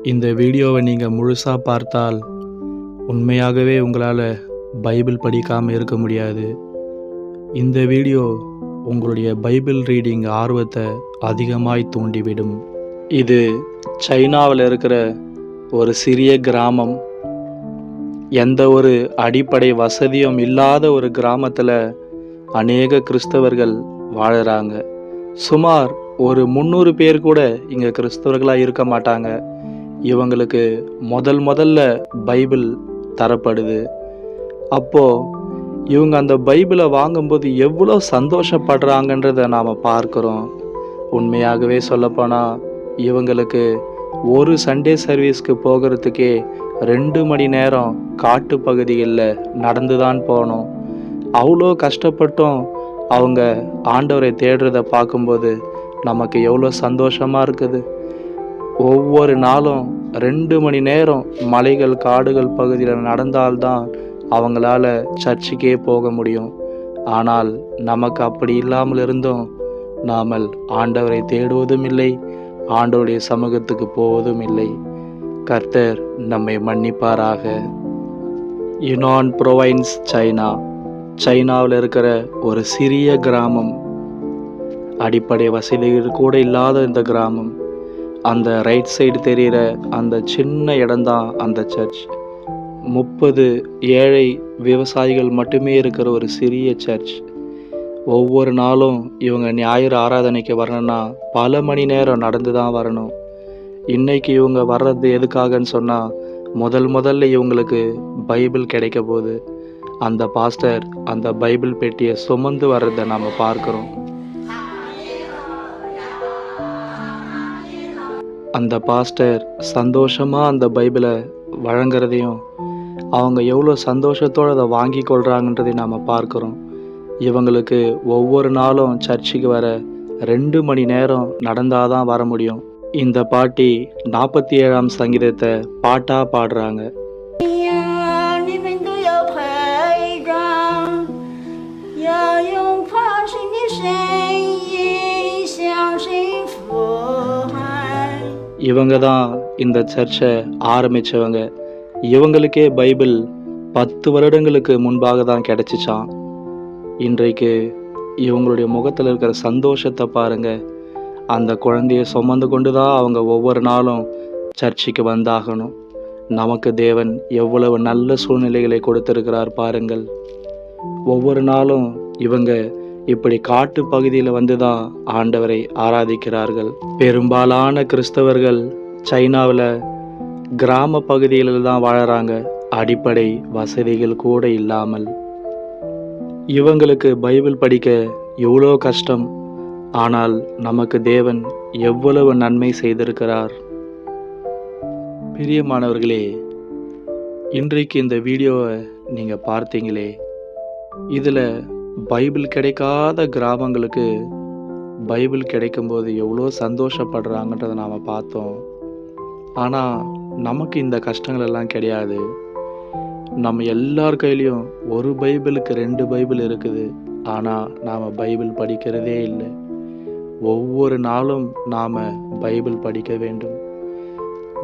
இந்த வீடியோவை நீங்கள் முழுசாக பார்த்தால் உண்மையாகவே உங்களால் பைபிள் படிக்காமல் இருக்க முடியாது. இந்த வீடியோ உங்களுடைய பைபிள் ரீடிங் ஆர்வத்தை அதிகமாய் தூண்டிவிடும். இது சைனாவில் இருக்கிற ஒரு சிறிய கிராமம். எந்த ஒரு அடிப்படை வசதியும் இல்லாத ஒரு கிராமத்தில் அநேக கிறிஸ்தவர்கள் வாழுறாங்க. சுமார் ஒரு 300 பேர் கூட இங்கே கிறிஸ்தவர்களாக இருக்க மாட்டாங்க. இவங்களுக்கு முதல்ல பைபிள் தரப்படுது. அப்போது இவங்க அந்த பைபிளை வாங்கும்போது எவ்வளோ சந்தோஷப்படுறாங்கன்றதை நாம் பார்க்குறோம். உண்மையாகவே சொல்லப்போனால் இவங்களுக்கு ஒரு சண்டே சர்வீஸ்க்கு போகிறதுக்கே 2 மணி நேரம் காட்டு பகுதிகளில் நடந்து தான் போகணும். அவ்வளோ கஷ்டப்பட்டும் அவங்க ஆண்டவரை தேடுறதை பார்க்கும்போது நமக்கு எவ்வளோ சந்தோஷமாக இருக்குது. ஒவ்வொரு நாளும் 2 மணி நேரம் மலைகள் காடுகள் பகுதியில் நடந்தால்தான் அவங்களால சர்ச்சுக்கே போக முடியும். ஆனால் நமக்கு அப்படி இல்லாமல் இருந்தும் நாமல் ஆண்டவரை தேடுவதும் இல்லை, ஆண்டவருடைய சமூகத்துக்கு போவதும் இல்லை. கர்த்தர் நம்மை மன்னிப்பாராக. யுனான் ப்ரொவைன்ஸ், சைனாவில் இருக்கிற ஒரு சிறிய கிராமம். அடிப்படை வசதிகள் கூட இல்லாத இந்த கிராமம். அந்த ரைட் சைடு தெரிகிற அந்த சின்ன இடம்தான் அந்த சர்ச். 30 ஏழை விவசாயிகள் மட்டுமே இருக்கிற ஒரு சிறிய சர்ச். ஒவ்வொரு நாளும் இவங்க ஞாயிறு ஆராதனைக்கு வரணும்னா பல மணி நேரம் நடந்து தான் வரணும். இன்னைக்கு இவங்க வர்றது எதுக்காகன்னு சொன்னால், முதல்ல இவங்களுக்கு பைபிள் கிடைக்க போகுது. அந்த பாஸ்டர் அந்த பைபிள் பெட்டியை சுமந்து வர்றதை நாம் பார்க்குறோம். அந்த பாஸ்டர் சந்தோஷமாக அந்த பைபிளை வழங்குறதையும் அவங்க எவ்வளோ சந்தோஷத்தோடு அதை வாங்கி கொள்கிறாங்கன்றதை நாம் பார்க்குறோம். இவங்களுக்கு ஒவ்வொரு நாளும் சர்ச்சுக்கு வர 2 மணி நேரம் நடந்தால் தான் வர முடியும். இந்த பாட்டி 47ஆம் சங்கீதத்தை பாட்டாக பாடுறாங்க. இவங்க தான் இந்த சர்ச்சை ஆரம்பித்தவங்க. இவங்களுக்கே பைபிள் 10 வருடங்களுக்கு முன்பாக தான் கிடச்சிச்சான். இன்றைக்கு இவங்களுடைய முகத்தில் இருக்கிற சந்தோஷத்தை பாருங்கள். அந்த குழந்தையை சுமந்து கொண்டு தான் அவங்க ஒவ்வொரு நாளும் சர்ச்சுக்கு வந்தாகணும். நமக்கு தேவன் எவ்வளவு நல்ல சூழ்நிலைகளை கொடுத்திருக்கிறார் பாருங்கள். ஒவ்வொரு நாளும் இவங்க இப்படி காட்டு பகுதியில் வந்து தான் ஆண்டவரை ஆராதிக்கிறார்கள். பெரும்பாலான கிறிஸ்தவர்கள் சைனாவில் கிராம பகுதிகளில் தான் வாழறாங்க, அடிப்படை வசதிகள் கூட இல்லாமல். இவங்களுக்கு பைபிள் படிக்க எவ்வளோ கஷ்டம். ஆனால் நமக்கு தேவன் எவ்வளவு நன்மை செய்திருக்கிறார். பிரியமானவர்களே, இன்றைக்கு இந்த வீடியோவை நீங்கள் பார்த்தீங்களே, இதில் பைபிள் கிடைக்காத கிராமங்களுக்கு பைபிள் கிடைக்கும்போது எவ்வளோ சந்தோஷப்படுறாங்கன்றதை நாம் பார்த்தோம். ஆனால் நமக்கு இந்த கஷ்டங்கள் எல்லாம் கிடையாது. நம்ம எல்லார் கையிலையும் ஒரு பைபிளுக்கு 2 பைபிள் இருக்குது. ஆனால் நாம் பைபிள் படிக்கிறதே இல்லை. ஒவ்வொரு நாளும் நாம் பைபிள் படிக்க வேண்டும்.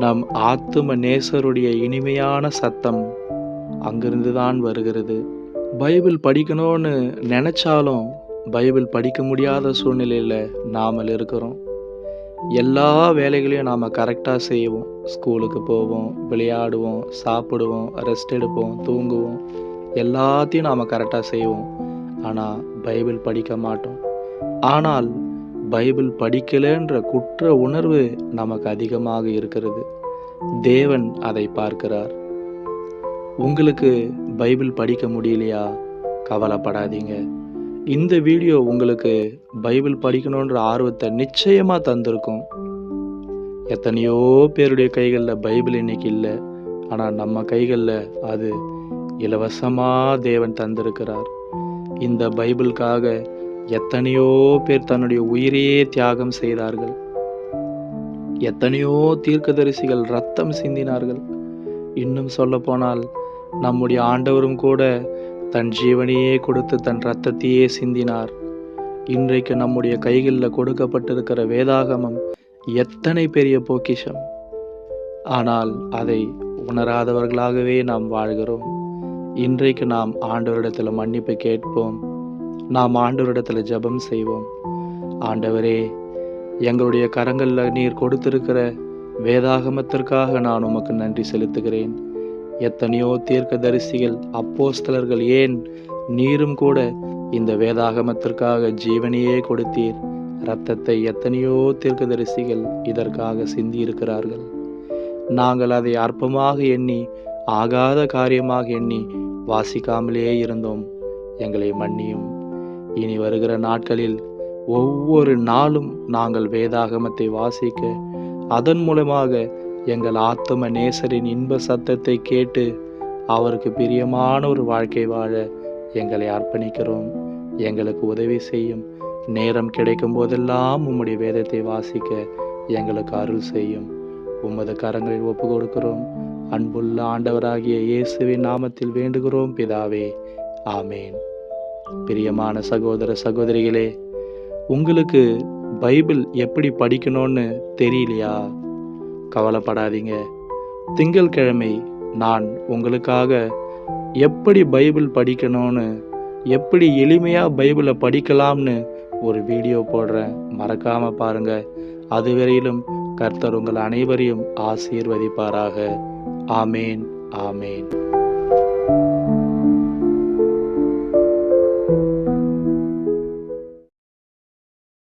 நம் ஆத்தும நேசருடைய இனிமையான சத்தம் அங்கிருந்து தான் வருகிறது. பைபிள் படிக்கணும்னு நினச்சாலும் பைபிள் படிக்க முடியாத சூழ்நிலையில் நாம் இருக்கிறோம். எல்லா வேலைகளையும் நாம் கரெக்டாக செய்வோம். ஸ்கூலுக்கு போவோம், விளையாடுவோம், சாப்பிடுவோம், ரெஸ்ட் எடுப்போம், தூங்குவோம். எல்லாத்தையும் நாம் கரெக்டாக செய்வோம். ஆனால் பைபிள் படிக்க மாட்டோம். ஆனால் பைபிள் படிக்கலைன்ற குற்ற உணர்வு நமக்கு அதிகமாக இருக்கிறது. தேவன் அதை பார்க்கிறார். உங்களுக்கு பைபிள் படிக்க முடியலையா? கவலைப்படாதீங்க. இந்த வீடியோ உங்களுக்கு பைபிள் படிக்கணுன்ற ஆர்வத்தை நிச்சயமாக தந்திருக்கும். எத்தனையோ பேருடைய கைகளில் பைபிள் இன்னைக்கு இல்லை. ஆனால் நம்ம கைகளில் அது இலவசமாக தேவன் தந்திருக்கிறார். இந்த பைபிளுக்காக எத்தனையோ பேர் தன்னுடைய உயிரையே தியாகம் செய்தார்கள். எத்தனையோ தீர்க்கதரிசிகள் ரத்தம் சிந்தினார்கள். இன்னும் சொல்ல போனால் நம்முடைய ஆண்டவரும் கூட தன் ஜீவனையே கொடுத்து தன் இரத்தத்தையே சிந்தினார். இன்றைக்கு நம்முடைய கைகளில் கொடுக்கப்பட்டிருக்கிற வேதாகமம் எத்தனை பெரிய பொக்கிஷம்! ஆனால் அதை உணராதவர்களாகவே நாம் வாழ்கிறோம். இன்றைக்கு நாம் ஆண்டவரிடத்தில் மன்னிப்பு கேட்போம். நாம் ஆண்டவரிடத்தில் ஜெபம் செய்வோம். ஆண்டவரே, எங்களுடைய கரங்களில் நீர் கொடுத்திருக்கிற வேதாகமத்திற்காக நான் உமக்கு நன்றி செலுத்துகிறேன். எத்தனையோ தீர்க்கதரிசிகள், அப்போஸ்தலர்கள், ஏன் நீரும் கூட இந்த வேதாகமத்திற்காக ஜீவனையே கொடுத்தீர். இரத்தத்தை எத்தனையோ தீர்க்கதரிசிகள் இதற்காக சிந்தியிருக்கிறார்கள். நாங்கள் அதை அற்பமாக எண்ணி, ஆகாத காரியமாக எண்ணி வாசிக்காமலே இருந்தோம். எங்களை மன்னியும். இனி வருகிற நாட்களில் ஒவ்வொரு நாளும் நாங்கள் வேதாகமத்தை வாசிக்க, அதன் மூலமாக எங்கள் ஆத்தும நேசரின் இன்ப சத்தத்தை கேட்டு அவருக்கு பிரியமான ஒரு வாழ்க்கை வாழ எங்களை அர்ப்பணிக்கிறோம். எங்களுக்கு உதவி செய்யும். நேரம் கிடைக்கும் போதெல்லாம் உம்முடைய வேதத்தை வாசிக்க எங்களுக்கு அருள் செய்யும். உமது கரங்களில் ஒப்பு கொடுக்கிறோம். அன்புள்ள ஆண்டவராகிய இயேசுவின் நாமத்தில் வேண்டுகிறோம் பிதாவே, ஆமேன். பிரியமான சகோதர சகோதரிகளே, உங்களுக்கு பைபிள் எப்படி படிக்கணும்னு தெரியலையா? கவலைப்படாதீங்க. திங்கட்கிழமை நான் உங்களுக்காக எப்படி பைபிள் படிக்கணும்னு, எப்படி எளிமையாக பைபிளை படிக்கலாம்னு ஒரு வீடியோ போடுறேன். மறக்காம பாருங்க. அதுவரையிலும் கர்த்தர் உங்கள் அனைவரையும் ஆசீர்வதிப்பாராக. ஆமேன், ஆமேன்.